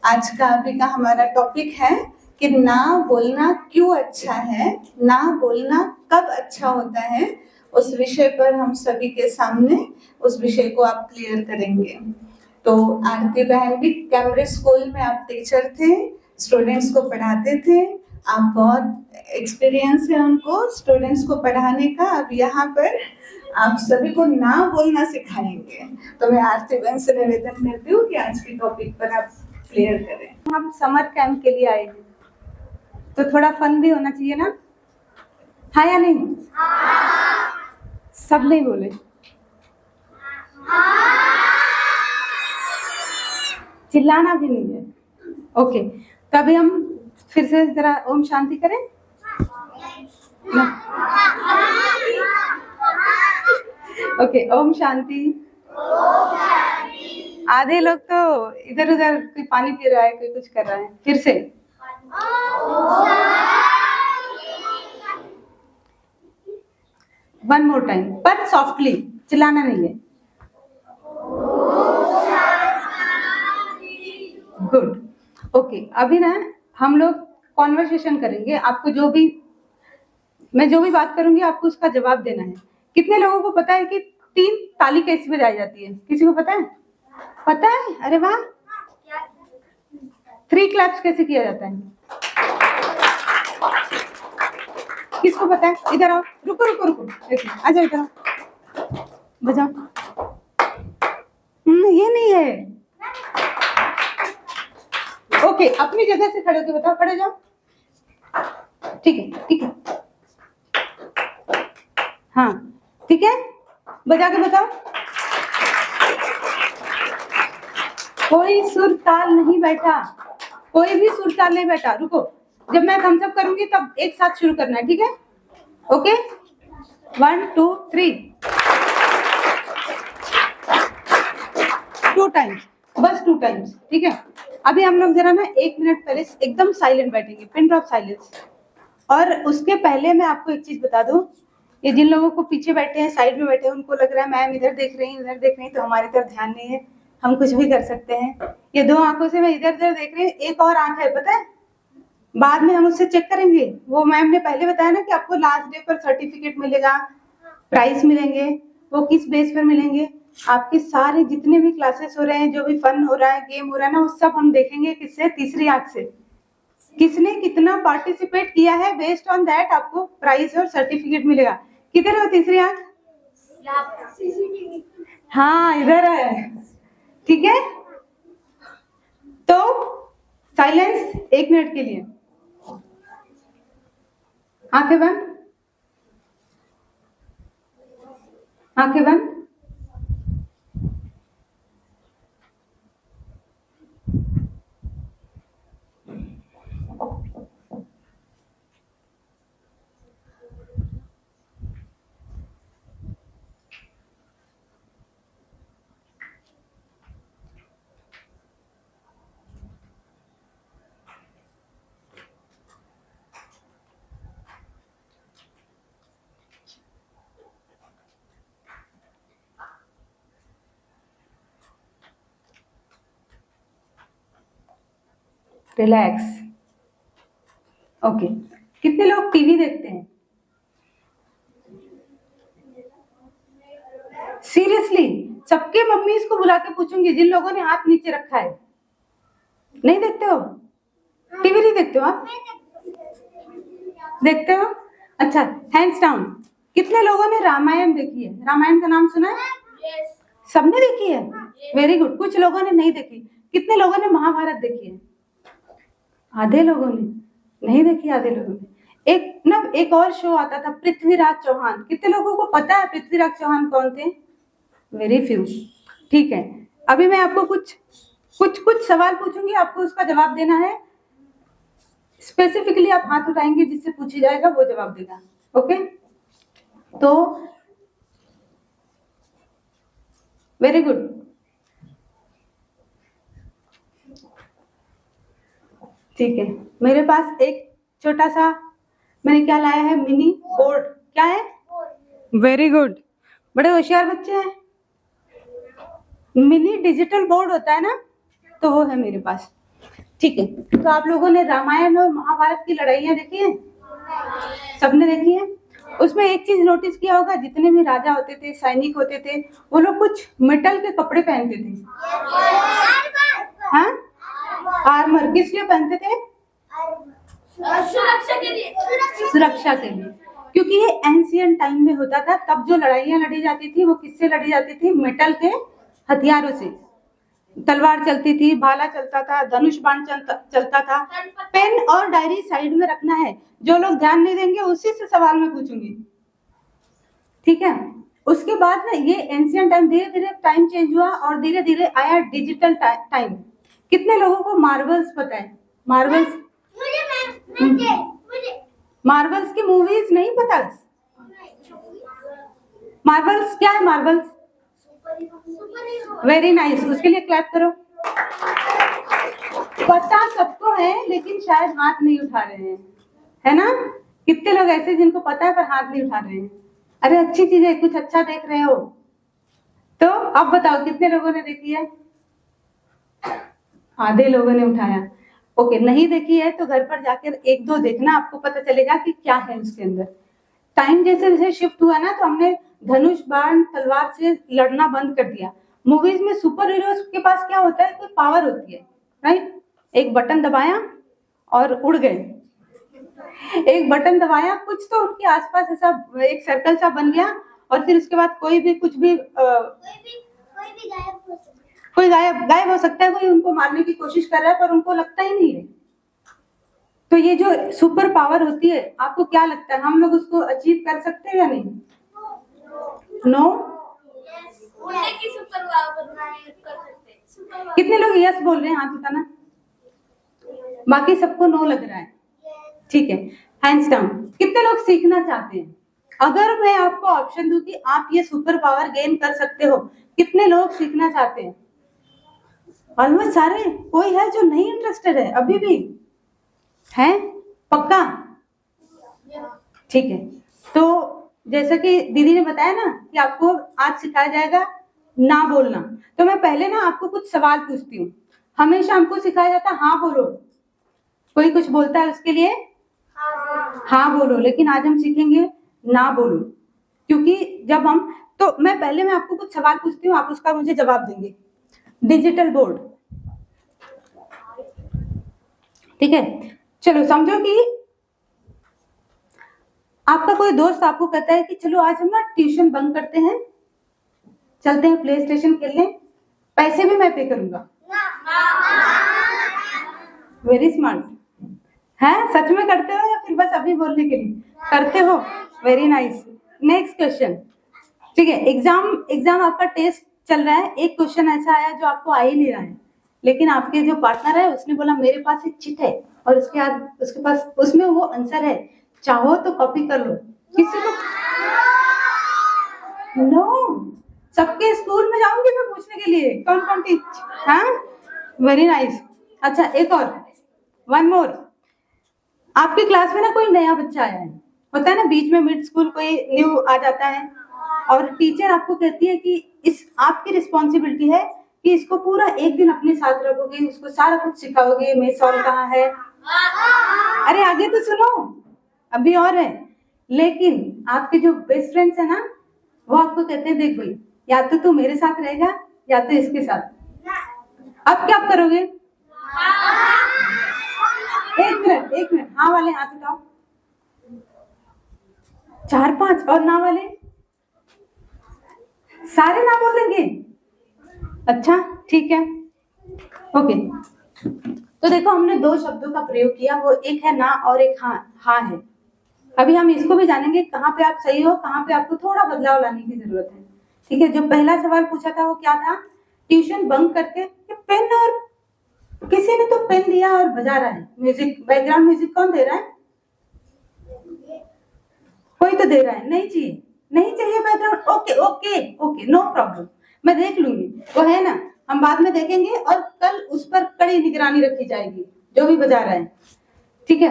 आज का अभी का हमारा टॉपिक है कि ना बोलना क्यों अच्छा है, ना बोलना कब अच्छा होता है। उस विषय पर हम सभी के सामने उस विषय को आप क्लियर करेंगे। तो आरती बहन भी कैम्ब्रिज स्कूल में आप टीचर थे, स्टूडेंट्स को पढ़ाते थे, आप बहुत एक्सपीरियंस है उनको स्टूडेंट्स को पढ़ाने का। अब यहाँ पर आप सभी को ना बोलना सिखाएंगे। तो मैं आरती बहन से निवेदन करती हूँ कि आज के टॉपिक पर आप क्लियर करें। हम समर कैंप के लिए आए हैं तो थोड़ा फन भी होना चाहिए ना, हाँ या नहीं? सब नहीं बोले। चिल्लाना भी नहीं है। ओके, तो अभी हम फिर से जरा ओम शांति करें। ओके, ओम शांति। आधे लोग तो इधर उधर, कोई पानी पी रहा है, कोई कुछ कर रहा है। फिर से वन मोर टाइम, पर सॉफ्टली, चिल्लाना नहीं है। गुड। ओके, अभी ना हम लोग कॉन्वर्सेशन करेंगे। आपको मैं जो भी बात करूंगी आपको उसका जवाब देना है। कितने लोगों को पता है कि 3 ताली कैसे बजाई जाती है? किसी को पता है? पता है? अरे वाह। 3 क्लैप्स कैसे किया जाता है? किसको पता है? इधर आओ, रुको रुको रुको, आ जाओ इधर आओ, बजाओ। ये नहीं है। ओके, अपनी जगह से खड़े होके बताओ, खड़े जाओ। ठीक है, ठीक है, हाँ ठीक है, बजा के बताओ। कोई सुर ताल नहीं बैठा, कोई भी सुर ताल नहीं बैठा। रुको, जब मैं थम्स अप करूंगी तब एक साथ शुरू करना है, ठीक है? ओके, 1 2 3, 2 टाइम्स, बस 2 टाइम्स, ठीक है? अभी हम लोग जरा ना 1 मिनट पहले एकदम साइलेंट बैठेंगे, पिन ड्रॉप साइलेंस। और उसके पहले मैं आपको एक चीज बता दूं, ये जिन लोगों को पीछे बैठे हैं, साइड में बैठे हैं, उनको लग रहा है मैम इधर देख रही, इधर देख रही, तो हमारी तरफ ध्यान नहीं है, हम कुछ भी कर सकते हैं। ये 2 आंखों से मैं इधर उधर देख रही हूँ, एक और आंख है, पता है? बाद में हम उससे चेक करेंगे। वो मैम ने पहले बताया ना कि आपको लास्ट डे पर सर्टिफिकेट मिलेगा, प्राइस मिलेंगे। वो किस बेस पर मिलेंगे? आपके सारे जितने भी क्लासेस हो रहे हैं, जो भी फन हो रहा है, गेम हो रहा है ना, वो सब हम देखेंगे किससे? तीसरी आंख से। किसने कितना पार्टिसिपेट किया है, बेस्ड ऑन दैट आपको प्राइज और सर्टिफिकेट मिलेगा। किधर है तीसरी आंख? हाँ, इधर है, ठीक है? तो साइलेंस 1 मिनट के लिए, आंखें बंद, आंखें बंद। रिलैक्स। ओके, कितने लोग टीवी देखते हैं? सीरियसली, सबके मम्मी इसको बुला के पूछूंगी जिन लोगों ने हाथ नीचे रखा है। नहीं देखते हो? टीवी नहीं देखते हो आप? देखते हो? अच्छा, हैंड्स डाउन। कितने लोगों ने रामायण देखी है? रामायण का नाम सुना है? सबने देखी है? Very good. कुछ लोगों ने नहीं देखी। कितने लोगों ने महाभारत देखी है? आधे लोगों ने नहीं देखी, आधे लोगों ने। एक और शो आता था, पृथ्वीराज चौहान। कितने लोगों को पता है पृथ्वीराज चौहान कौन थे? Very few. ठीक है, अभी मैं आपको कुछ सवाल पूछूंगी, आपको उसका जवाब देना है। स्पेसिफिकली आप हाथ उठाएंगे, जिससे पूछी जाएगा वो जवाब देगा। ओके, तो वेरी गुड। ठीक है, मेरे पास एक छोटा सा, मैंने क्या लाया है? Mini board. क्या है? वेरी गुड, बड़े होशियार बच्चे हैं। मिनी डिजिटल बोर्ड होता है ना, तो वो है मेरे पास। ठीक है, तो आप लोगों ने रामायण और महाभारत की लड़ाइयां देखी है? सबने देखी है? उसमें एक चीज नोटिस किया होगा, जितने भी राजा होते थे, सैनिक होते थे, वो लोग कुछ मेटल के कपड़े पहनते थे। हाँ, आर्मर किस लिए पहनते थे? सुरक्षा के लिए। सुरक्षा के लिए, क्योंकि ये एंशियंट टाइम में होता था। तब जो लड़ाइयां लड़ी जाती थी वो किससे लड़ी जाती थी? मेटल के हथियारों से। तलवार चलती थी, भाला चलता था, धनुष बाण चलता था। पेन और डायरी साइड में रखना है, जो लोग ध्यान नहीं देंगे उसी से सवाल में पूछूंगी, ठीक है? उसके बाद ना ये एंशियंट टाइम, धीरे धीरे टाइम चेंज हुआ और धीरे धीरे आया डिजिटल टाइम। कितने लोगों को मार्वल्स पता है? मार्वल्स, मार्वल्स की मूवीज नहीं पता? मार्वल्स क्या है? मार्वल्स वेरी नाइस, उसके लिए क्लैप करो। पता सबको है लेकिन शायद हाथ नहीं उठा रहे हैं, है ना? कितने लोग ऐसे जिनको पता है पर हाथ नहीं उठा रहे हैं? अरे अच्छी चीज है, कुछ अच्छा देख रहे हो तो। अब बताओ कितने लोगों ने देखी है? आधे लोगों ने उठाया। ओके, नहीं देखी है तो घर पर जाकर एक दो देखना, आपको पता चलेगा कि क्या है उसके अंदर। टाइम जैसे जैसे शिफ्ट हुआ ना, तो हमने धनुष बाण तलवार से लड़ना बंद कर दिया। मूवीज में सुपर हीरोज के पास क्या होता है? कोई पावर होती है, राइट? एक बटन दबाया और उड़ गए, एक बटन दबाया, कुछ तो उनके आसपास ऐसा एक सर्कल सा बन गया और फिर उसके बाद कोई भी कुछ भी कोई गायब हो सकता है, कोई उनको मारने की कोशिश कर रहा है पर उनको लगता ही नहीं है। तो ये जो सुपर पावर होती है, आपको क्या लगता है हम लोग उसको अचीव कर सकते हैं या नहीं? नो? उड़ने की सुपर पावर कर सकते। कितने लोग यस बोल रहे हैं? हाथ उठाना। बाकी सबको नो लग रहा है, ठीक है, हैंड्स डाउन। कितने लोग सीखना चाहते हैं? अगर मैं आपको ऑप्शन दूं कि आप ये सुपर पावर गेन कर सकते हो, कितने लोग सीखना चाहते हैं? ऑलमोस्ट सारे। कोई है जो नहीं इंटरेस्टेड है अभी भी? है? पक्का? ठीक है, तो जैसा कि दीदी ने बताया ना कि आपको आज सिखाया जाएगा ना बोलना, तो मैं पहले ना आपको कुछ सवाल पूछती हूँ। हमेशा हमको सिखाया जाता है हाँ बोलो, कोई कुछ बोलता है उसके लिए हाँ बोलो, लेकिन आज हम सीखेंगे ना बोलो। क्योंकि जब हम, तो मैं आपको कुछ सवाल पूछती हूँ, आप उसका मुझे जवाब देंगे। डिजिटल बोर्ड, ठीक है? चलो समझो कि आपका कोई दोस्त आपको कहता है कि चलो आज हम ना ट्यूशन बंक करते हैं, चलते हैं प्ले स्टेशन खेलने, पैसे भी मैं पे करूंगा। वेरी स्मार्ट है। सच में करते हो या फिर बस अभी बोलने के लिए करते हो? Very nice. नेक्स्ट क्वेश्चन, ठीक है? एग्जाम आपका टेस्ट चल रहा है, एक क्वेश्चन ऐसा आया जो आपको आ ही नहीं रहा है, लेकिन आपके जो पार्टनर है उसने बोला मेरे पास एक चिट है और उसके पास उसमें वो आंसर है, चाहो तो कॉपी कर लो। किसी को नो? सबके स्कूल में जाऊंगी मैं पूछने के लिए कौन कौन टीच। हाँ, वेरी नाइस। अच्छा, एक और, वन मोर। आपकी क्लास में ना कोई नया बच्चा आया है, होता है ना बीच में मिड स्कूल कोई न्यू आ जाता है, और टीचर आपको कहती है कि इस आपकी रिस्पॉन्सिबिलिटी है कि इसको पूरा एक दिन अपने साथ रखोगे, उसको सारा कुछ सिखाओगे, मेस हॉल कहाँ है। अरे आगे तो सुनो, अभी और है। लेकिन आपके जो बेस्ट फ्रेंड्स है ना, वो आपको कहते हैं देख भाई, या तो तू मेरे साथ रहेगा या तो इसके साथ। अब क्या करोगे? एक मिनट, हाँ वाले हाथ उठाओ। 4-5 और ना वाले सारे ना बोलेंगे? अच्छा ठीक है, ओके। तो देखो हमने दो शब्दों का प्रयोग किया, वो एक है ना और एक हाँ है। अभी हम इसको भी जानेंगे कहाँ पे आप सही हो, कहाँ पे आपको थोड़ा बदलाव लाने की जरूरत है, ठीक है? जो पहला सवाल पूछा था वो क्या था? ट्यूशन बंक करके पेन, और किसी ने तो पेन दिया और बजा रहा है म्यूजिक, बैकग्राउंड म्यूजिक कौन दे रहा है? कोई तो दे रहा है। नहीं चाहिए background. Okay okay okay, no problem, मैं देख लूंगी, वो है ना, हम बाद में देखेंगे और कल उस पर कड़ी निगरानी रखी जाएगी जो भी बजा रहा है, ठीक है?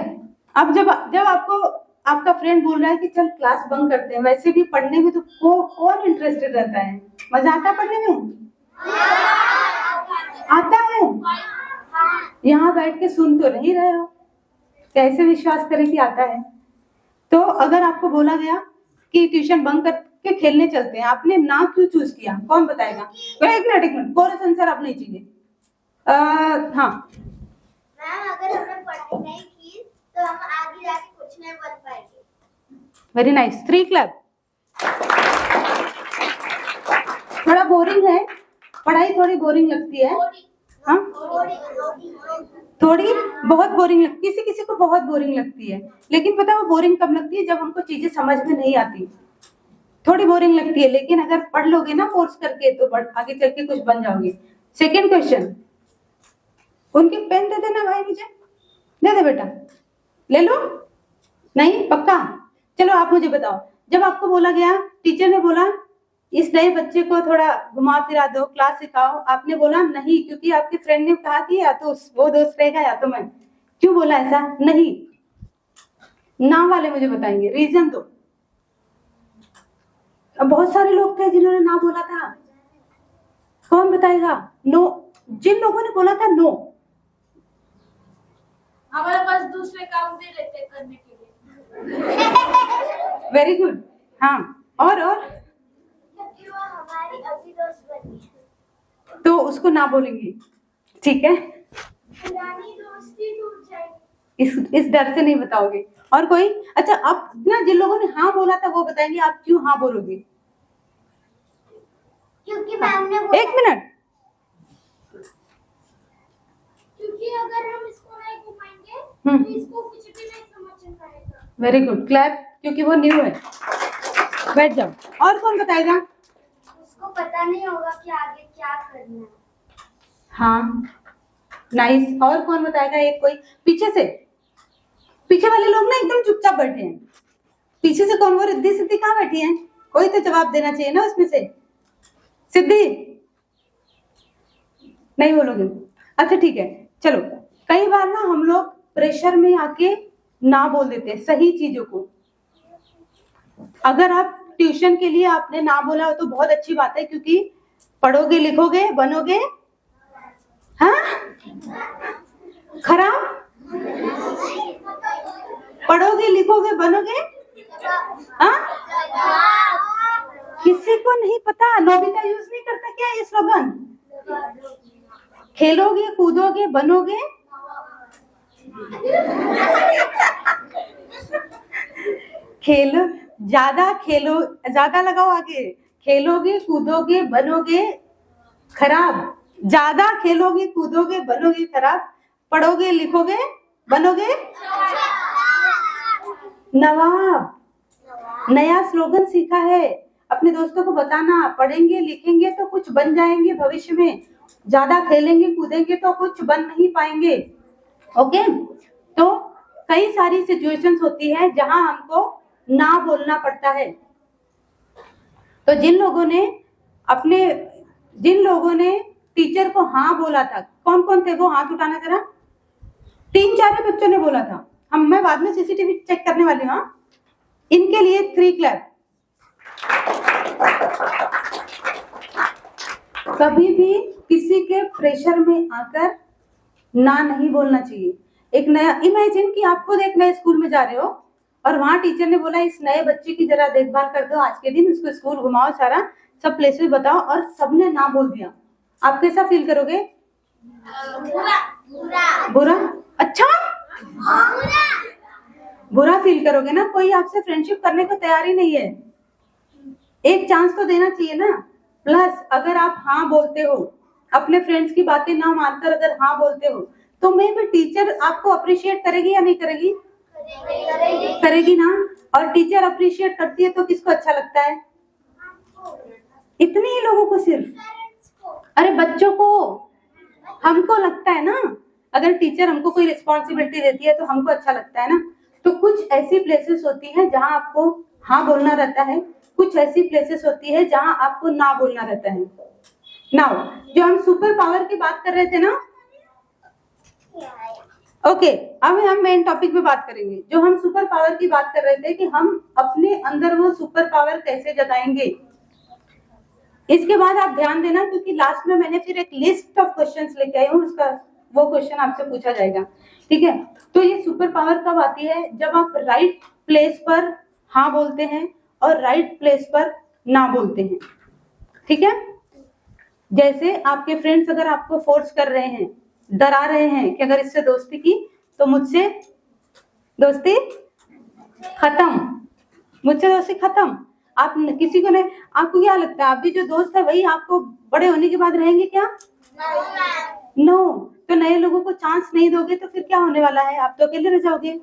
अब जब आपको आपका फ्रेंड बोल रहा है कि चल क्लास बंक करते हैं, वैसे भी पढ़ने में तो कौन इंटरेस्टेड रहता है? मजा आता है पढ़ने में? आता है? यहाँ बैठ के सुन तो नहीं रहे हो, कैसे विश्वास करें कि आता है? तो अगर आपको बोला गया कि ट्यूशन बंक करके खेलने चलते हैं, आपने ना क्यों चूज किया? कौन बताएगा? एक मिनट, कोरस आंसर आप नहीं चाहिए। हाँ मैम, अगर हमने पढ़ाई नहीं की तो हम आगे जाके कुछ नहीं बन पाएंगे। Very nice, 3 clap. थोड़ा बोरिंग है पढ़ाई, थोड़ी बोरिंग लगती है। हाँ थोड़ी बहुत बोरिंग, किसी किसी को बहुत बोरिंग लगती है, लेकिन पता है वो बोरिंग कब लगती है? जब हमको चीजें समझ में नहीं आती, थोड़ी बोरिंग लगती है। लेकिन अगर पढ़ लोगे ना फोर्स करके तो आगे चल के कुछ बन जाओगे। सेकेंड क्वेश्चन, उनके पेन दे देना भाई, मुझे दे दे बेटा, ले लो। नहीं पक्का? चलो आप मुझे बताओ, जब आपको बोला गया, टीचर ने बोला इस नए बच्चे को थोड़ा घुमा फिरा दो, क्लास सिखाओ, आपने बोला नहीं क्योंकि आपके फ्रेंड ने कहा कि या तो वो दोस्त रहेगा या तो मैं, क्यों बोला ऐसा? नहीं, ना वाले मुझे बताएंगे, रीजन दो। अब बहुत सारे लोग थे जिन्होंने ना बोला था, कौन बताएगा? नो, जिन लोगों ने बोला था नो, हमारे पास दूसरे काम दे रहे थे करने के लिए। Very good. हाँ, और क्योंकि वो हमारी अभी दोस्त बनी है, तो उसको ना बोलेंगी, ठीक है? पुरानी दोस्ती टूट जाएगी। इस डर से नहीं बताओगे। और कोई? अच्छा, अब ना जिन लोगों ने हाँ बोला था वो बताएंगे आप क्यों हाँ बोलोगे। क्योंकि मैम ने बोला, 1 मिनट, क्योंकि अगर हम इसको नहीं घुमाएंगे हम्म। तो इसको कुछ भी नहीं समझ पाएगा। वेरी गुड, क्लैप, क्योंकि वो न्यू है। बैठ जाओ। और कौन बताएगा? उसको पता नहीं होगा कि आगे क्या करना है। हाँ नाइस। और कौन बताएगा? एक कोई पीछे से, पीछे वाले लोग ना एकदम चुपचाप बैठे हैं। पीछे से कौन? वो रिद्धि सिद्धि कहाँ बैठी है? कोई तो जवाब देना चाहिए ना उसमें से। सिद्धि नहीं बोलोगे? अच्छा ठीक है, चलो। कई बार ना हम लोग प्रेशर में आके ना बोल देते हैं सही चीजों को। अगर आप ट्यूशन के लिए आपने ना बोला हो तो बहुत अच्छी बात है, क्योंकि पढ़ोगे, लिखोगे, बनोगे हाँ खराब। पढ़ोगे, लिखोगे, बनोगे हाँ। किसी को नहीं पता? नोबिता यूज नहीं करता क्या ये स्लोगन? खेलोगे, कूदोगे, बनोगे खेलो, ज्यादा लगाओ आगे। खेलोगे, कूदोगे, बनोगे खराब। ज्यादा खेलोगे, कूदोगे, बनोगे खराब। पढ़ोगे, लिखोगे, बनोगे नवाब। नया स्लोगन सीखा है, अपने दोस्तों को बताना, पढ़ेंगे, लिखेंगे तो कुछ बन जाएंगे भविष्य में, ज्यादा खेलेंगे, कूदेंगे तो कुछ बन नहीं पाएंगे। ओके, तो कई सारी सिचुएशंस होती है जहां हमको ना बोलना पड़ता है। तो जिन लोगों ने टीचर को हाँ बोला था, कौन कौन थे वो? हाथ उठाना जरा। 3-4 बच्चों ने बोला था। मैं बाद में सीसीटीवी चेक करने वाली हूँ। हाँ, इनके लिए 3 क्लैप। कभी भी किसी के प्रेशर में आकर ना नहीं बोलना चाहिए। एक नया, इमेजिन कि आप खुद एक नए स्कूल में जा रहे हो और वहां टीचर ने बोला इस नए बच्चे की जरा देखभाल कर दो, आज के दिन उसको स्कूल घुमाओ, सारा सब प्लेसेस बताओ, और सबने ना बोल दिया, आप कैसा फील करोगे? बुरा। अच्छा, बुरा फील करोगे ना? कोई आपसे फ्रेंडशिप करने को तैयार ही नहीं है। एक चांस तो देना चाहिए ना। प्लस अगर आप हाँ बोलते हो, अपने फ्रेंड्स की बातें ना मानकर अगर हाँ बोलते हो, तो मे भी टीचर आपको अप्रिशिएट करेगी या नहीं करेगी? करेगी ना। और टीचर अप्रिशिएट करती है तो किसको अच्छा लगता है? इतने ही लोगों को सिर्फ? अरे बच्चों को, हमको लगता है ना। अगर टीचर हमको कोई रिस्पॉन्सिबिलिटी देती है तो हमको अच्छा लगता है ना। तो कुछ ऐसी प्लेसेस होती हैं जहां आपको हाँ बोलना रहता है, कुछ ऐसी प्लेसेस होती है जहां आपको ना बोलना रहता है। नाउ, जो हम सुपर पावर की बात कर रहे थे ना, ओके, अब हम मेन टॉपिक में बात करेंगे। जो हम सुपर पावर की बात कर रहे थे कि हम अपने अंदर वो सुपर पावर कैसे जगाएंगे। इसके बाद आप ध्यान देना, क्योंकि लास्ट में मैंने फिर एक लिस्ट ऑफ क्वेश्चंस लेके आई हूँ, उसका वो क्वेश्चन आपसे पूछा जाएगा, ठीक है। तो ये सुपर पावर कब आती है? जब आप राइट प्लेस पर हाँ बोलते हैं और राइट प्लेस पर ना बोलते हैं, ठीक है। जैसे आपके फ्रेंड्स अगर आपको फोर्स कर रहे हैं, डरा रहे हैं कि अगर इससे दोस्ती की तो मुझसे दोस्ती खत्म, मुझसे दोस्ती खत्म। आप किसी को नहीं, आपको क्या लगता है आप भी जो दोस्त है वही आपको बड़े होने के बाद रहेंगे क्या? नो। तो नए लोगों को चांस नहीं दोगे तो फिर क्या होने वाला है? आप तो अकेले रह जाओगे।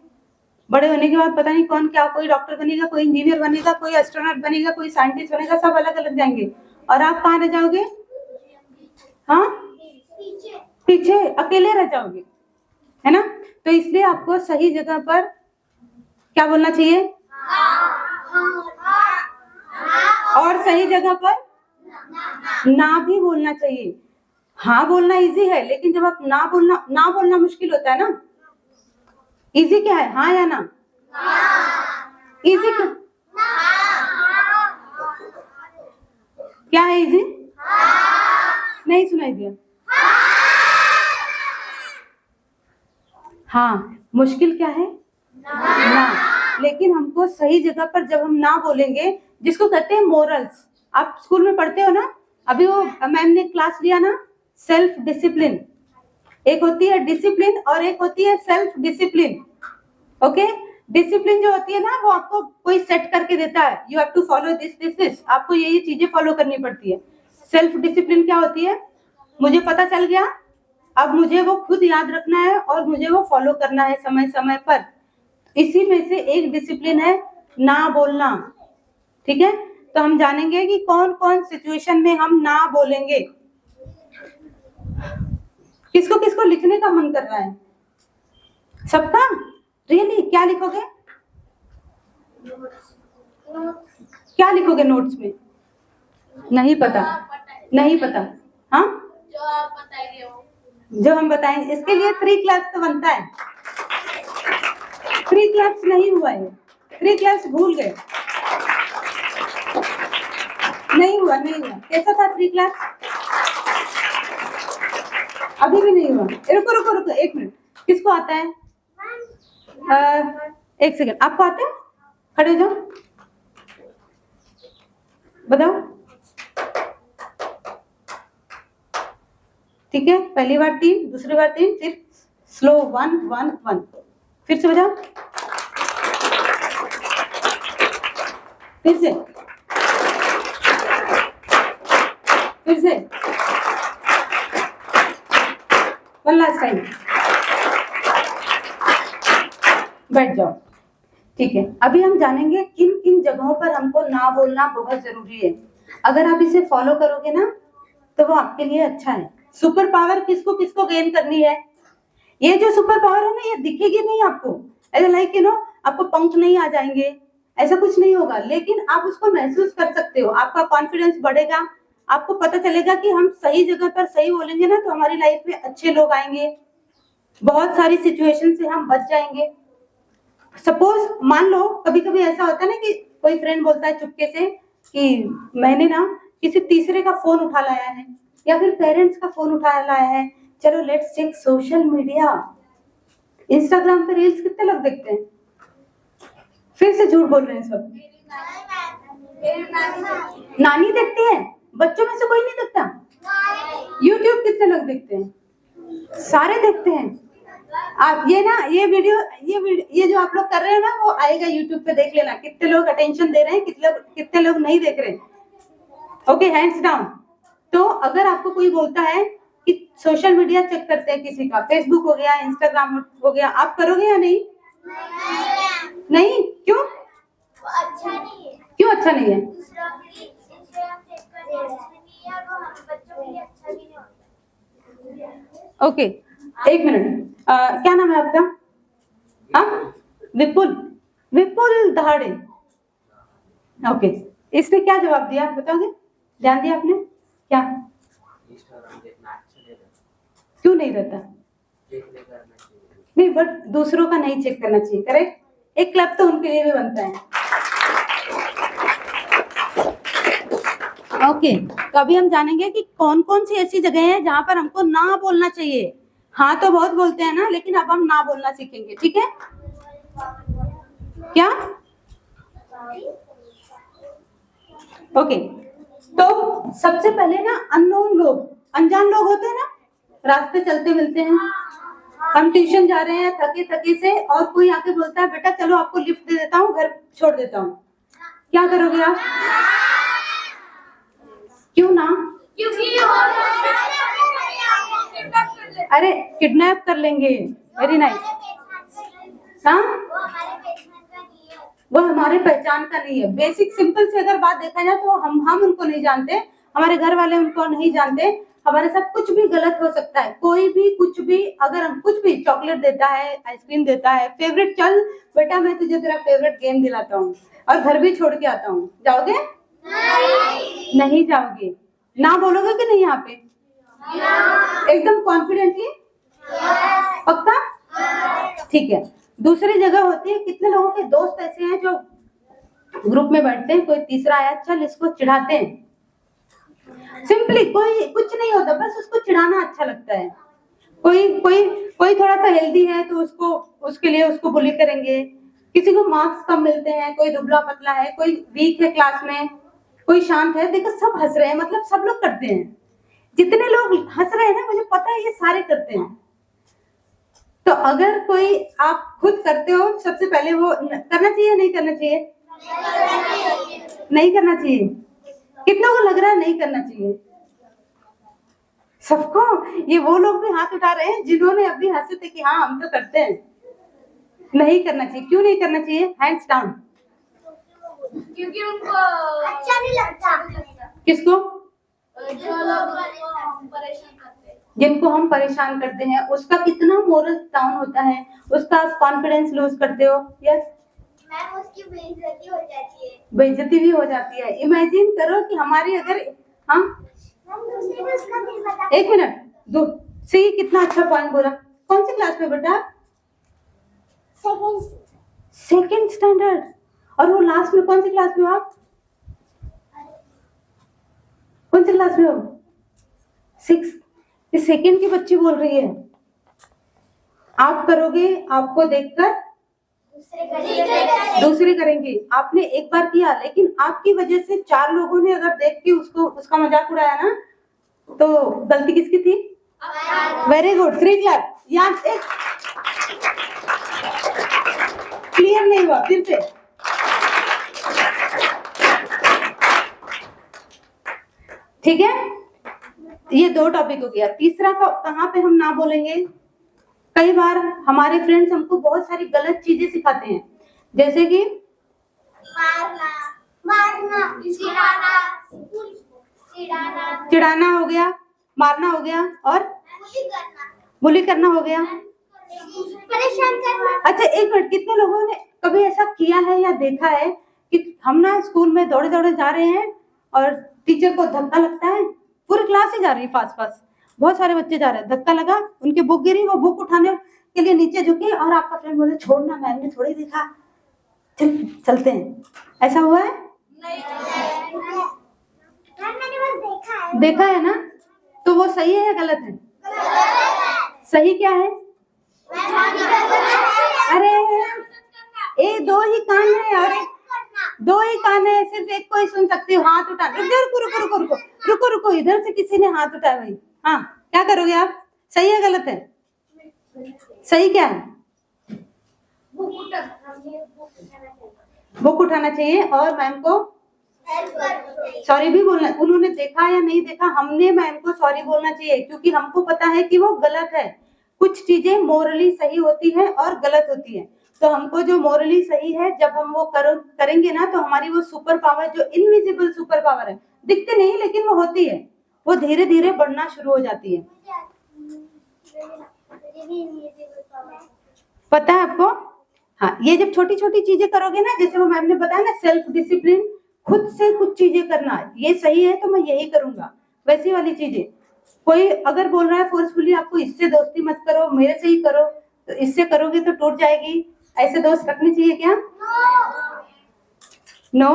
बड़े होने के बाद पता नहीं कौन क्या, कोई डॉक्टर बनेगा, कोई इंजीनियर बनेगा, कोई एस्ट्रोनॉट बनेगा, कोई साइंटिस्ट बनेगा, सब अलग अलग जाएंगे और आप कहाँ रह जाओगे? हाँ, पीछे अकेले रह जाओगे, है ना। तो इसलिए आपको सही जगह पर क्या बोलना चाहिए और सही जगह पर ना भी बोलना चाहिए। हाँ बोलना इजी है, लेकिन जब आप ना बोलना मुश्किल होता है ना। इजी क्या है, हाँ या ना? इजी क्या है? इजी नहीं सुनाई दिया। हाँ, मुश्किल क्या है? ना। लेकिन हमको सही जगह पर जब हम ना बोलेंगे, जिसको कहते हैं मोरल्स, आप स्कूल में पढ़ते हो ना, अभी वो मैम ने क्लास लिया ना, सेल्फ डिसिप्लिन। एक होती है डिसिप्लिन और एक होती है सेल्फ डिसिप्लिन। ओके, डिसिप्लिन जो होती है ना, वो आपको कोई सेट करके देता है, you have to follow this, आपको ये चीजें फॉलो करनी पड़ती है। सेल्फ डिसिप्लिन क्या होती है? मुझे पता चल गया, अब मुझे वो खुद याद रखना है और मुझे वो फॉलो करना है समय समय पर। इसी में से एक डिसिप्लिन है ना बोलना, ठीक है। तो हम जानेंगे कि कौन कौन सिचुएशन में हम ना बोलेंगे। किसको किसको लिखने का मन कर रहा है? सबका? रियली? क्या लिखोगे? क्या लिखोगे नोट्स में? नहीं पता, नहीं पता। हाँ, जो आप बताइए वो, जो हम बताएंगे। इसके लिए 3 क्लास तो बनता है। 3 क्लास नहीं हुआ है, 3 क्लास भूल गए, नहीं हुआ। कैसा था 3 क्लास? अभी भी नहीं हुआ। रुको 1 मिनट। किसको आता है? 1 सेकंड। आपको आता है? खड़े हो जाओ, बताओ। ठीक है, पहली बार 3, दूसरी बार 3, फिर स्लो 1 1 1। फिर से बजाओ, फिर से 1 लास्ट टाइम। बैठ जाओ, ठीक है। अभी हम जानेंगे किन किन जगहों पर हमको ना बोलना बहुत जरूरी है। अगर आप इसे फॉलो करोगे ना तो वो आपके लिए अच्छा है। सुपर पावर किसको किसको गेन करनी है? ये जो सुपर पावर है ना, ये दिखेगी नहीं आपको, ऐसा लाइक आपको पंख नहीं आ जाएंगे, ऐसा कुछ नहीं होगा, लेकिन आप उसको महसूस कर सकते हो। आपका कॉन्फिडेंस बढ़ेगा, आपको पता चलेगा कि हम सही जगह पर सही बोलेंगे ना तो हमारी लाइफ में अच्छे लोग आएंगे, बहुत सारी सिचुएशन से हम बच जाएंगे। सपोज मान लो कभी कभी ऐसा होता है ना कि कोई फ्रेंड बोलता है चुपके से कि मैंने ना किसी तीसरे का फोन उठा लाया है या फिर पेरेंट्स का फोन उठा लाया है, चलो let's check social media. Instagram पे रील्स कितने लोग देखते हैं? फिर से झूठ बोल रहे हैं सब। नानी देखती है, बच्चों में से कोई नहीं देखता। यूट्यूब कितने लोग देखते हैं? सारे देखते हैं। आप ये जो आप लोग कर रहे हैं ना, वो आएगा यूट्यूब पे, देख लेना कितने लोग अटेंशन दे रहे हैं, कितने लोग नहीं देख रहे। Okay, hands down. तो अगर आपको कोई बोलता है कि सोशल मीडिया चेक करते हैं किसी का, फेसबुक हो गया, इंस्टाग्राम हो गया, आप करोगे या नहीं? नहीं। क्यों? वो अच्छा नहीं है। क्यों अच्छा नहीं है? दूसरों की इंस्टाग्राम चेक करना अच्छा नहीं है और वो हम बच्चों के लिए अच्छा भी नहीं होता। Okay, 1 minute. क्या नाम है आपका? हाँ, विपुल दहाड़े। ओके, इसने क्या जवाब दिया बताओगे? ध्यान दिया आपने? क्या? क्यों नहीं रहता? नहीं, बट दूसरों का नहीं चेक करना चाहिए, करेक्ट। एक क्लब तो उनके लिए भी बनता है। ओके, तो अभी हम जानेंगे कि कौन कौन सी ऐसी जगह है जहां पर हमको ना बोलना चाहिए। हाँ तो बहुत बोलते हैं ना, लेकिन अब हम ना बोलना सीखेंगे, ठीक है? क्या? ओके, तो सबसे पहले ना अननोन लोग, अनजान लोग होते हैं ना, रास्ते चलते मिलते हैं, हम ट्यूशन जा रहे हैं थके थके से, और कोई आके बोलता है बेटा चलो आपको लिफ्ट दे देता हूँ, घर छोड़ देता हूँ, क्या करोगे आप? क्यों ना? अरे किडनैप कर लेंगे। Very nice. हाँ, वो हमारे पहचान का नहीं है। बेसिक सिंपल से अगर बात देखा जाए तो हम उनको नहीं जानते, हमारे घर वाले उनको नहीं जानते, हमारे साथ कुछ भी गलत हो सकता है, कोई भी कुछ भी, अगर हम कुछ भी चॉकलेट देता है, आइसक्रीम देता है, फेवरेट, चल बेटा मैं तुझे तेरा फेवरेट गेम दिलाता हूँ और घर भी छोड़ के आता हूँ, जाओगे? नहीं जाओगे। ना बोलोगे कि नहीं यहाँ पे? एकदम कॉन्फिडेंटली? पक्का? ठीक है। दूसरी जगह होती है, कितने लोगों के दोस्त ऐसे हैं जो ग्रुप में बैठते हैं, कोई तीसरा आया, चल इसको चिढ़ाते हैं, सिंपली कोई कुछ नहीं होता, बस उसको चिढ़ाना अच्छा लगता है। कोई कोई कोई थोड़ा सा हेल्दी है तो उसको, उसके लिए उसको बुली करेंगे, किसी को मार्क्स कम मिलते हैं, कोई दुबला पतला है, कोई वीक है क्लास में, कोई शांत है, देखो सब हंस रहे हैं, मतलब सब लोग करते हैं, जितने लोग हंस रहे हैं ना, मुझे पता है ये सारे करते हैं। तो अगर कोई आप खुद करते हो, सबसे पहले वो करना चाहिए नहीं करना चाहिए? नहीं करना चाहिए। कितनों को लग रहा है नहीं करना चाहिए? सबको? ये वो लोग भी हाथ उठा रहे हैं जिन्होंने अभी हंसे थे कि हाँ हम तो करते हैं। नहीं करना चाहिए। क्यों नहीं करना चाहिए? Hands down. क्योंकि उनको अच्छा नहीं लगता। किसको? जो लोग परेशान करते हैं, जिनको हम परेशान करते हैं, उसका कितना मोरल डाउन होता है, उसका कॉन्फिडेंस लूज करते हो। यस मैम, उसकी बेइज्जती हो जाती है। बेइज्जती भी हो जाती है। इमेजिन करो कि हमारी अगर हम दूसरे को उसका दिल बता। एक मिनट, दो सी कितना अच्छा पॉइंट बोला। कौन सी क्लास में बेटा? Second standard. और वो लास्ट में कौन सी क्लास में हो आप? कौन सी क्लास में हो? 6। ये सेकेंड की बच्ची बोल रही है। आप करोगे, आपको देखकर दूसरे करेंगे। आपने एक बार किया, लेकिन आपकी वजह से 4 लोगों ने अगर देख के उसका मजाक उड़ाया ना, तो गलती किसकी थी? Very good, 3 clap. यहाँ एक क्लियर नहीं हुआ, फिर से। ठीक है, ये 2 टॉपिक हो गया। तीसरा कहाँ पे हम ना बोलेंगे? कई बार हमारे फ्रेंड्स हमको बहुत सारी गलत चीजें सिखाते हैं, जैसे कि मारना, चिढ़ाना हो गया, मारना हो गया, और बुली करना हो गया, परेशान करना। अच्छा एक मिनट, कितने लोगों ने कभी ऐसा किया है या देखा है कि हम ना स्कूल में दौड़े दौड़े जा रहे हैं और टीचर को धक्का लगता है, पूरी क्लास ही जा रही है फास्ट फास्ट, बहुत सारे बच्चे जा रहे हैं, धक्का लगा, उनकी बुक गिरी, वो बुक उठाने के लिए नीचे झुके और आपका फ्रेंड बोले छोड़ना, मैम ने थोड़ी देखा, चल चलते हैं। ऐसा हुआ है? मैंने बस देखा है। देखा है ना? तो वो सही है या गलत है? सही क्या है? अरे ये 2 ही कान है, अरे 2 ही कान है, सिर्फ एक को ही सुन सकती हूँ। हाथ उठा, रुको, इधर से किसी ने हाथ उठाया भाई। हाँ, क्या करोगे आप? सही है गलत है? सही क्या है? बुक उठाना चाहिए और मैम को सॉरी भी बोलना। उन्होंने देखा या नहीं देखा, हमने मैम को सॉरी बोलना चाहिए, क्योंकि हमको पता है कि वो गलत है। कुछ चीजें मोरली सही होती है और गलत होती है, तो हमको जो मोरली सही है, जब हम वो करेंगे ना, तो हमारी वो सुपर पावर, जो इनविजिबल सुपर पावर है, दिखती नहीं लेकिन वो होती है, वो धीरे धीरे बढ़ना शुरू हो जाती है। पता है आपको? हाँ, ये जब छोटी छोटी चीजें करोगे ना, जैसे वो मैम ने बताया ना, सेल्फ डिसिप्लिन, खुद से कुछ चीजें करना, ये सही है तो मैं यही करूंगा, वैसी वाली चीजें। कोई अगर बोल रहा है फोर्सफुली आपको इससे दोस्ती मत करो, मेरे से ही करो, तो इससे करोगे तो टूट जाएगी, ऐसे दोस्त रखने चाहिए क्या? नो।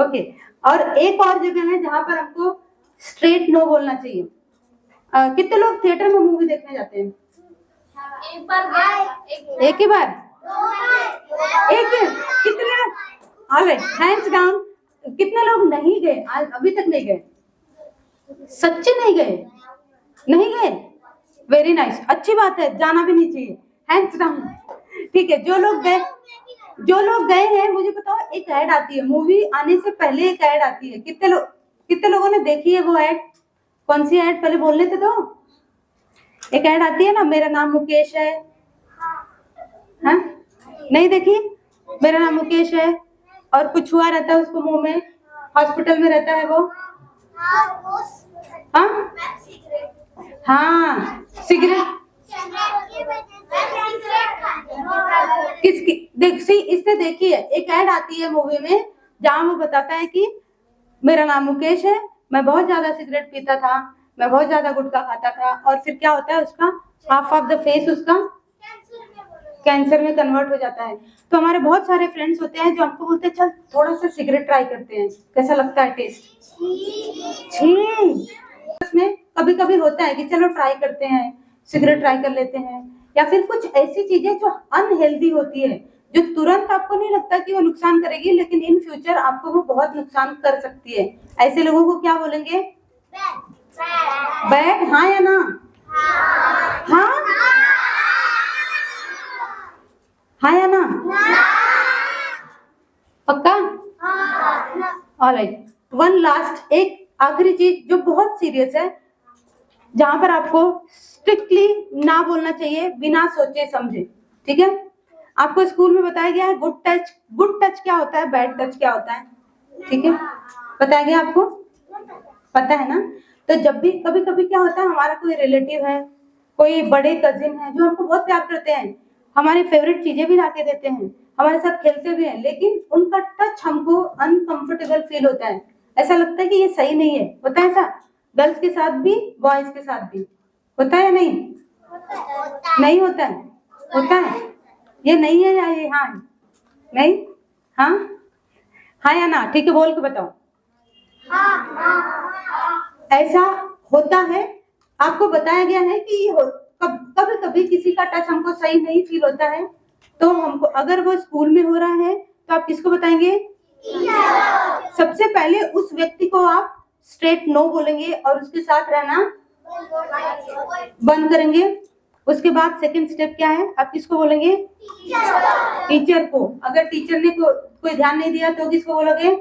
ओके। और एक और जगह है जहां पर हमको स्ट्रेट नो बोलना चाहिए। कितने लोग थिएटर में मूवी देखने जाते हैं? एक बार गए, एक ही बार? एक कितने लोग? Alright, hands down. कितने लोग नहीं गए आज, अभी तक नहीं गए? सच्चे नहीं गए? नहीं गए? वेरी नाइस, अच्छी बात है, जाना भी नहीं चाहिए। Hands down. ठीक है, जो लोग गए हैं मुझे बताओ, एक ऐड आती है, मूवी आने से पहले एक ऐड आती है, कितने लोगों ने देखी है वो ऐड? कौन सी ऐड, पहले बोलने थे तो। एक ऐड आती है ना, मेरा नाम मुकेश है। हाँ, नहीं देखी? मेरा नाम मुकेश है और कुछ हुआ रहता है उसको मुंह में, हॉस्पिटल में रहता है वो। हाँ हाँ, सिगरेट किसकी देख सी इसने देखी है, एक ऐड आती है मूवी में जहाँ वो बताता है कि मेरा नाम मुकेश है, मैं बहुत ज्यादा सिगरेट पीता था, मैं बहुत ज्यादा गुटखा खाता था, और फिर क्या होता है उसका हाफ ऑफ द फेस उसका कैंसर में कन्वर्ट हो जाता है। तो हमारे बहुत सारे फ्रेंड्स होते हैं जो हमको बोलते हैं चल थोड़ा सा सिगरेट ट्राई करते हैं, कैसा लगता है टेस्ट? उसमें कभी कभी होता है कि चलो ट्राई करते हैं, सिगरेट ट्राई कर लेते हैं, या फिर कुछ ऐसी चीजें जो अनहेल्दी होती है, जो तुरंत आपको नहीं लगता कि वो नुकसान करेगी, लेकिन इन फ्यूचर आपको वो बहुत नुकसान कर सकती है। ऐसे लोगों को क्या बोलेंगे? बैड। हाँ या ना? हाँ हाँ या ना? पक्का? ऑलराइट, वन लास्ट, एक आखिरी चीज जो बहुत सीरियस है, जहां पर आपको स्ट्रिक्टली ना बोलना चाहिए बिना सोचे समझे। ठीक है, आपको स्कूल में बताया गया है गुड टच क्या होता है, बैड टच क्या होता है। ठीक है, बताया गया आपको, पता है ना? तो जब भी कभी कभी क्या होता है, हमारा कोई रिलेटिव है, कोई बड़े कजिन है जो हमको बहुत प्यार करते हैं, हमारी फेवरेट चीजें भी लाके देते हैं, हमारे साथ खेलते भी हैं, लेकिन उनका टच हमको अनकंफर्टेबल फील होता है, ऐसा लगता है कि ये सही नहीं है। होता है ऐसा? गर्ल्स के साथ भी, बॉयज के साथ भी होता है या नहीं? नहीं होता है? होता है? ये नहीं है या ये हाँ है? नहीं? हाँ हाँ या ना? ठीक है, बोल के बताओ। ऐसा होता है, आपको बताया गया है कि ये कभी कभी किसी का टच हमको सही नहीं फील होता है, तो हमको अगर वो स्कूल में हो रहा है तो आप किसको बताएंगे? सबसे पहले उस व्यक्ति को आप स्ट्रेट नो बोलेंगे और उसके साथ रहना बंद करेंगे। उसके बाद सेकंड स्टेप क्या है, आप किसको बोलेंगे? टीचर को। अगर टीचर ने कोई ध्यान नहीं दिया तो किसको बोलोगे?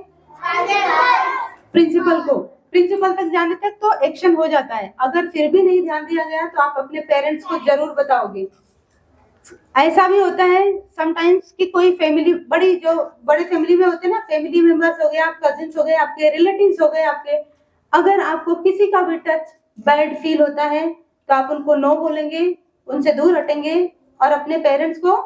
प्रिंसिपल को। प्रिंसिपल तक जाने तक तो एक्शन हो जाता है, अगर फिर भी नहीं ध्यान दिया गया तो आप अपने पेरेंट्स को जरूर बताओगे। ऐसा भी होता है समटाइम्स कि कोई फैमिली जो बड़े फैमिली में होते हैं ना, फैमिली मेंबर्स हो गए, आप कजिन्स हो गए, आपके रिलेटिव्स हो गए आपके, अगर आपको किसी का भी टच बैड फील होता है तो आप उनको नो बोलेंगे, उनसे दूर हटेंगे और अपने पेरेंट्स को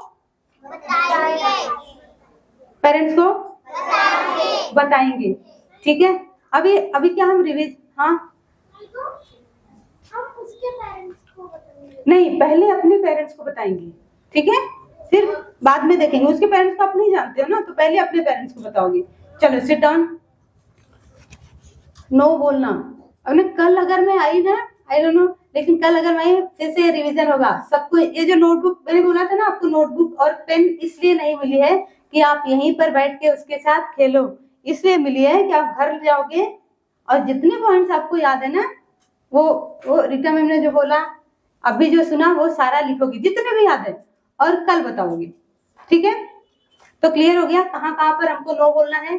बताएंगे। ठीक है, अभी क्या हम रिवीज, हाँ हम उसके पेरेंट्स को बताएंगे। नहीं, पहले अपने पेरेंट्स को बताएंगे, ठीक है, फिर बाद में देखेंगे। उसके पेरेंट्स को आप नहीं जानते हो ना, तो पहले अपने पेरेंट्स को बताओगे। चलो सिट डाउन। नो बोलना। अब कल अगर मैं आई ना, आई डोंट नो, लेकिन कल अगर मैं फिर से रिवीजन होगा सबको। ये जो नोटबुक मैंने बोला था ना आपको, नोटबुक और पेन इसलिए नहीं मिली है कि आप यहीं पर बैठ के उसके साथ खेलो, इसलिए मिली है कि आप घर जाओगे और जितने पॉइंट्स आपको याद है ना, वो रीता मैम ने जो बोला, अभी जो सुना, वो सारा लिखोगी जितने भी याद है और कल बताओगी। ठीक है, तो क्लियर हो गया कहाँ कहाँ पर हमको नो बोलना है।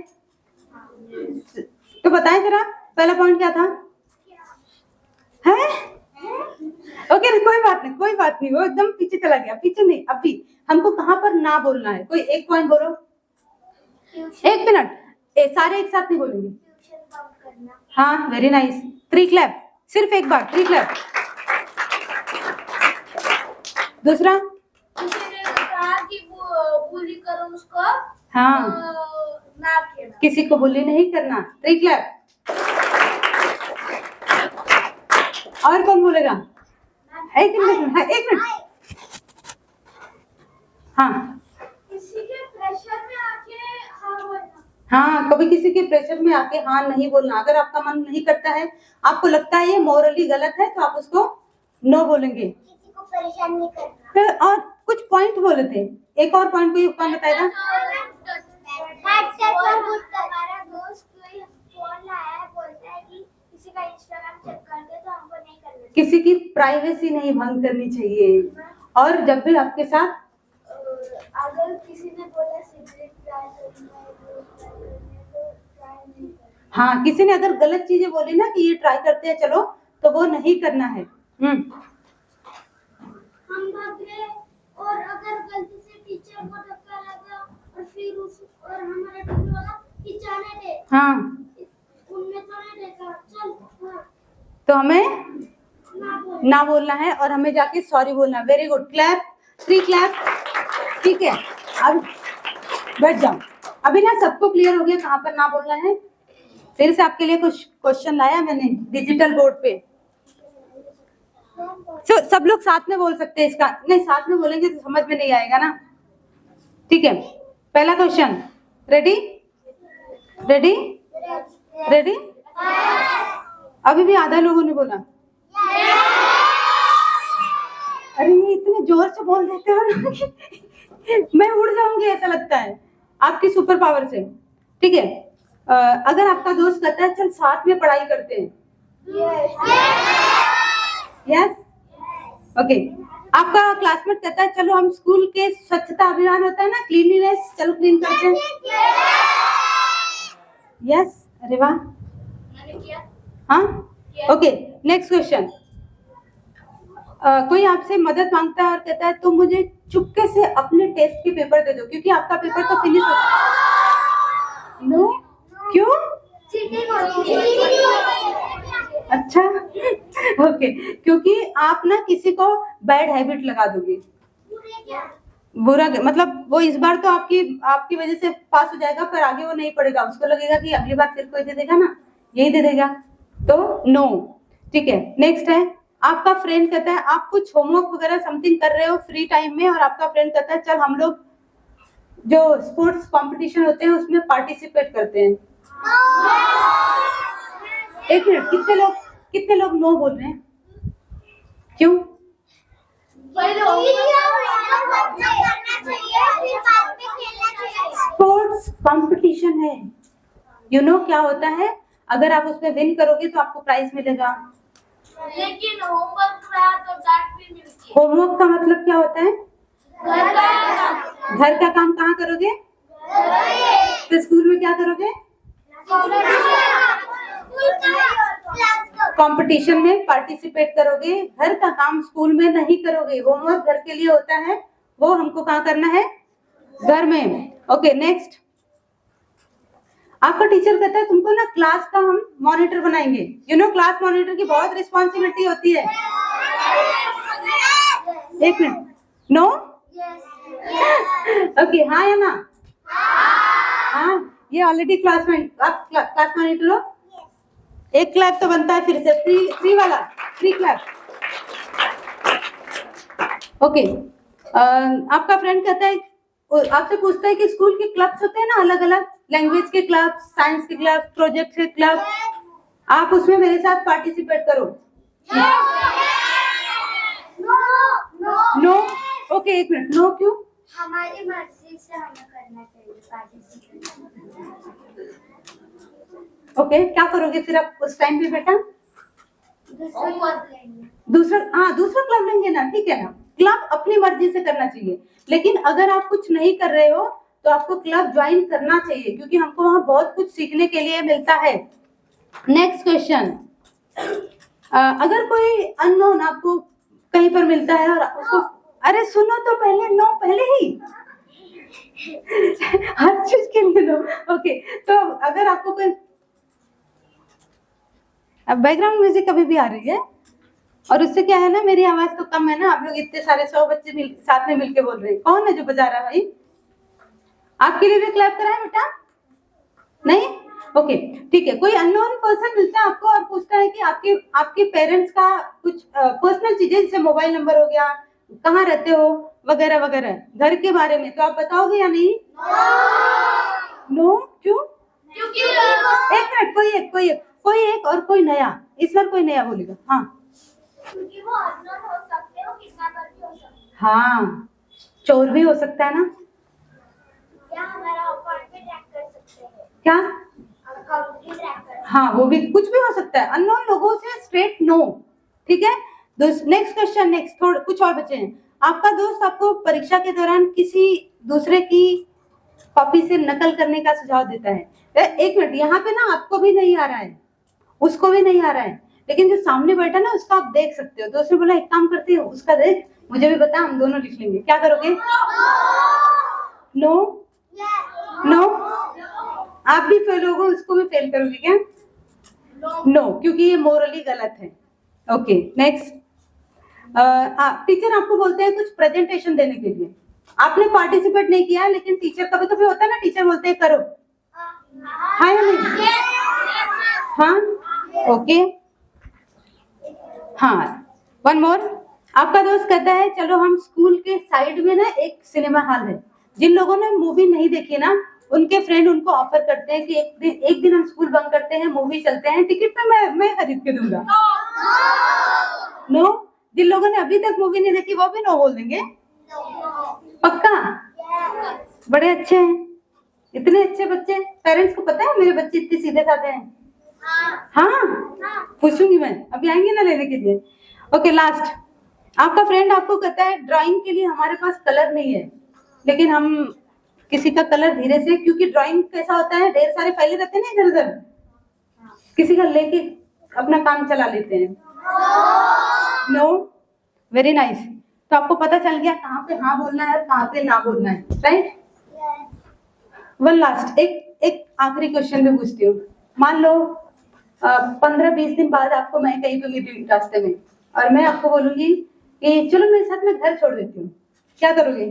तो बताएं जरा, पहला पॉइंट क्या था? है ओके, कोई बात नहीं, वो एकदम पीछे चला गया, पीछे नहीं, अभी हमको कहाँ पर ना बोलना है। कोई एक पॉइंट बोलो। एक मिनट, सारे एक साथ नहीं बोलेंगे। हाँ, वेरी नाइस, 3 क्लैप, सिर्फ एक बार 3 क्लैप। दूसरा, किसी ने कहा कि वो बुली करो उसको, हाँ, ना खेलना, किसी को बुली नहीं करना, 3 क्लैप। और कौन बोलेगा? एक मिनट, हाँ, किसी के प्रेशर में आके हाँ बोलना, हाँ, कभी किसी के प्रेशर में आके हाँ नहीं बोलना। अगर आपका मन नहीं करता है, आपको लगता है ये मोरली गलत है, तो आप उसको नो बोलेंगे। किसी को परेशान नहीं करना। फिर और कुछ पॉइंट बोले थे, एक और पॉइंट कोई कौन बताएगा? हमारा दोस्त कोई फोन लाया है, बोलता है कि किसी का इंस्टाग्राम चेक कर दे, तो हमको नहीं करना चाहिए। किसी की प्राइवेसी नहीं भंग करनी चाहिए। और जब भी आपके साथ अगर किसी ने बोला सिगरेट ट्राई करना है, तो ट्राई नहीं करना। हाँ, किसी ने अगर गलत चीजें बोली ना कि ये ट्राई करते हैं चलो, तो वो नहीं करना है। हम भाग गए और अगर गलती से टीचर को धक्का लगा और फिर और हमारा टीचर वाला कि जाने दे, हाँ, उनने तो नहीं देखा, चल हाँ, तो हमें ना बोल। ना बोलना है और हमें जाके सॉरी बोलना। Very good, clap, 3 clap. ठीक है, अब बैठ जाओ। अभी ना सबको क्लियर हो गया कहाँ पर ना बोलना है? फिर से आपके लिए कुछ क्वेश्चन लाया मैंने डिजिटल बोर्ड पे। सब लोग साथ में बोल सकते हैं इसका। नहीं, साथ में बोलेंगे तो समझ में नहीं आएगा ना। ठीक है, पहला क्वेश्चन, रेडी रेडी रेडी? अभी भी आधा लोगों ने बोला। अरे ये इतने जोर से बोल देते हो ना कि मैं उड़ जाऊंगी ऐसा लगता है आपकी सुपर पावर से। ठीक है, अगर आपका दोस्त कहता है चल साथ में पढ़ाई करते हैं, यस, ओके। आपका क्लासमेट कहता है चलो हम स्कूल के स्वच्छता अभियान होता है ना, क्लीनलीनेस, चलो क्लीन करते हैं, यस। अरे वाह, हाँ, ओके। नेक्स्ट क्वेश्चन, कोई आपसे मदद मांगता है और कहता है तुम मुझे चुपके से अपने टेस्ट के पेपर दे दो, क्योंकि आपका पेपर तो फिनिश हो। नो, क्यों? अच्छा, ओके, क्योंकि आप ना किसी को बैड हैबिट लगा दोगे। बुरा मतलब वो इस बार तो आपकी वजह से पास हो जाएगा, पर आगे वो नहीं पढ़ेगा, उसको लगेगा कि अगली बार फिर कोई दे देगा ना, यही दे देगा, तो नो। ठीक है, नेक्स्ट है, आपका फ्रेंड कहता है आप कुछ होमवर्क वगैरह समथिंग कर रहे हो फ्री टाइम में, और आपका फ्रेंड कहता है चल हम लोग जो स्पोर्ट्स कंपटीशन होते हैं उसमें पार्टिसिपेट करते हैं। एक मिनट, कितने लोग नो बोल रहे हैं? क्यों? स्पोर्ट्स कंपटीशन है, यू नो क्या होता है, अगर आप उसमें विन करोगे तो आपको प्राइज मिलेगा, लेकिन होमवर्क रहा तो डांट भी मिलती है। होमवर्क का मतलब क्या होता है? घर का काम कहाँ करोगे? तो स्कूल में क्या करोगे? कंपटीशन में पार्टिसिपेट करोगे। घर का काम स्कूल में नहीं करोगे, होमवर्क घर के लिए होता है, वो हमको कहाँ करना है? घर में। ओके, नेक्स्ट, आपका टीचर कहता है तुमको ना क्लास का हम मॉनिटर बनाएंगे। यू नो क्लास मॉनिटर की बहुत रिस्पॉन्सिबिलिटी होती है। एक मिनट, नो, ओके, हाँ या ना? हाँ, ये ऑलरेडी क्लास मॉनिटर हो। एक क्लैप तो बनता है, फिर से फ्री वाला, फ्री क्लैप। ओके, आपका फ्रेंड कहता है, आपसे पूछता है कि स्कूल के क्लब्स होते हैं ना अलग अलग, लैंग्वेज के क्लब, साइंस के क्लब, प्रोजेक्ट के क्लब, आप उसमें मेरे साथ पार्टिसिपेट करो। नो, ओके, एक मिनट, नो क्यों? हमारी मर्जी से हमें करना चाहिए पार्टिसिपेट। ओके, क्या करोगे फिर आप उस टाइम पे बेटा? दूसरा क्लब लेंगे ना, ठीक है ना। क्लब अपनी मर्जी से करना चाहिए, लेकिन अगर आप कुछ नहीं कर रहे हो तो आपको क्लब ज्वाइन करना चाहिए, क्योंकि हमको वहां बहुत कुछ सीखने के लिए मिलता है। नेक्स्ट क्वेश्चन, अगर कोई अननोन आपको कहीं पर मिलता है और उसको, अरे सुनो तो पहले, नो पहले ही हर चीज के लिए नो। ओके, तो अगर आपको कोई, अब बैकग्राउंड म्यूजिक कभी भी आ रही है, और उससे क्या है ना, मेरी आवाज तो कम है ना, आप लोग इतने सारे 100 बच्चे साथ में मिलके बोल रहे हैं। कौन है जो बजा रहा है भाई? आपके लिए भी क्लैप कराएं बेटा? नहीं, ओके, ठीक है। कोई अननोन पर्सन मिलता है आपको और पूछता है कि आपके पेरेंट्स का कुछ पर्सनल चीजें, जैसे मोबाइल नंबर हो गया, कहाँ रहते हो वगैरह वगैरह, घर के बारे में, तो आप बताओगे या नहीं? नो, क्यों? क्योंकि एक मिनट, कोई एक और कोई नया, इस बार कोई नया बोलेगा। हाँ वो अननोन हो सकते हो, किडनैपर भी हो सकते हाँ, चोर भी हो सकता है ना, या हमारा अकाउंट भी ट्रैक कर सकते हैं, क्या? अकाउंट भी ट्रैक कर हाँ, वो भी कुछ भी हो सकता है। अननोन लोगों से स्ट्रेट नो, ठीक है। नेक्स्ट क्वेश्चन, नेक्स्ट थोड़ा कुछ और बचे हैं। आपका दोस्त आपको परीक्षा के दौरान किसी दूसरे की कॉपी से नकल करने का सुझाव देता है। एक मिनट, यहाँ पे ना आपको भी नहीं आ रहा है, उसको भी नहीं आ रहा है, लेकिन जो सामने बैठा ना उसका आप देख सकते हो। तो उसने बोला एक काम करते हो, उसका देख, मुझे भी बता, हम दोनों लिख लेंगे। क्या करोगे? नो नो, आप भी फेल होगे, उसको भी फेल करोगे क्या? नो, क्योंकि ये मोरली गलत है। Okay next. टीचर आपको बोलते हैं कुछ प्रेजेंटेशन देने के लिए, आपने पार्टिसिपेट नहीं किया, लेकिन टीचर कभी कभी होता है ना, टीचर बोलते हैं करो, हाँ या नहीं? हाँ, ओके। हाँ, वन मोर। आपका दोस्त कहता है चलो हम स्कूल के साइड में ना एक सिनेमा हॉल है, जिन लोगों ने मूवी नहीं देखी ना, उनके फ्रेंड उनको ऑफर करते हैं कि एक दिन हम स्कूल बंक करते हैं, मूवी चलते हैं, टिकट पे मैं खरीद के दूंगा। नो, जिन लोगों ने अभी तक मूवी नहीं देखी वो भी नो बोल देंगे। पक्का? बड़े अच्छे हैं, इतने अच्छे बच्चे। पेरेंट्स को पता है मेरे बच्चे इतने सीधे साधे हैं। हाँ, पूछूंगी मैं, अभी आएंगे ना लेने के लिए। Okay last. आपका फ्रेंड आपको कहता है ड्राइंग के लिए हमारे पास कलर नहीं है, लेकिन हम किसी का कलर धीरे से, क्योंकि ड्राइंग कैसा होता है, ढेर सारे फैले रहते हैं ना इधर उधर, किसी का लेके अपना काम चला लेते हैं। No, very nice. तो आपको पता चल गया कहाँ पे हाँ बोलना है और कहाँ पे ना बोलना है, राइट? वन लास्ट, एक आखिरी क्वेश्चन भी पूछती हूँ। मान लो 15-20 दिन बाद आपको मैं कहीं पे मिली रास्ते में, और मैं आपको बोलूंगी कि चलो मेरे साथ में घर छोड़ देती हूँ, क्या करोगे?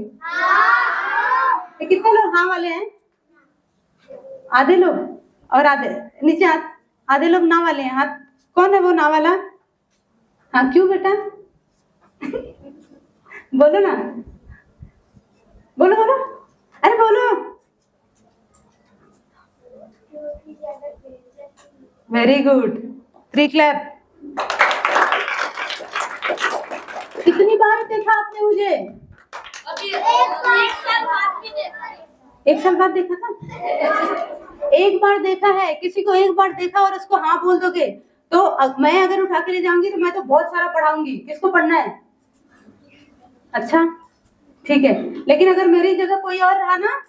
तो कितने लोग हाँ वाले हैं? आधे लोग, और आधे नीचे आधे लोग ना वाले हैं। हाथ कौन है वो ना वाला? हाँ, क्यों बेटा? बोलो ना, बोलो बोलो, अरे बोलो। Very good, 3 clap. कितनी बार देखा आपने मुझे? अभी एक साल बाद भी देखा है। 1 साल बाद देखा था? एक बार देखा है, किसी को एक बार देखा और उसको हाँ बोल दोगे तो मैं अगर उठा के ले जाऊंगी तो मैं तो बहुत सारा पढ़ाऊंगी। किसको पढ़ना है? अच्छा ठीक है, लेकिन अगर मेरी जगह कोई और रहा ना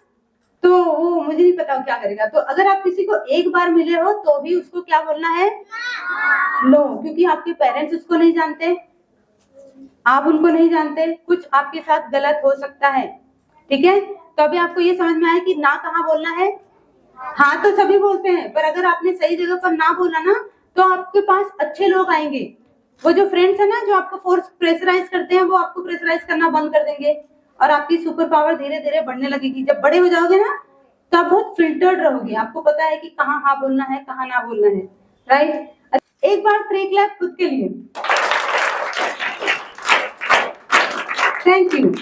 तो वो मुझे नहीं पता क्या करेगा। तो अगर आप किसी को एक बार मिले हो तो भी उसको क्या बोलना है? नो, क्योंकि आपके पेरेंट्स उसको नहीं जानते, आप उनको नहीं जानते, कुछ आपके साथ गलत हो सकता है, ठीक है। तो अभी आपको ये समझ में आया कि ना कहाँ बोलना है। हाँ तो सभी बोलते हैं, पर अगर आपने सही जगह पर ना बोला ना तो आपके पास अच्छे लोग आएंगे। वो जो फ्रेंड्स है ना जो आपको फोर्स प्रेशराइज करते हैं, वो आपको प्रेशराइज करना बंद कर देंगे और आपकी सुपर पावर धीरे धीरे बढ़ने लगेगी। जब बड़े हो जाओगे ना तो आप बहुत फिल्टर्ड रहोगे, आपको पता है कि कहाँ हाँ बोलना है, कहाँ ना बोलना है, राइट। एक बार 3 क्लैप खुद के लिए। Thank you.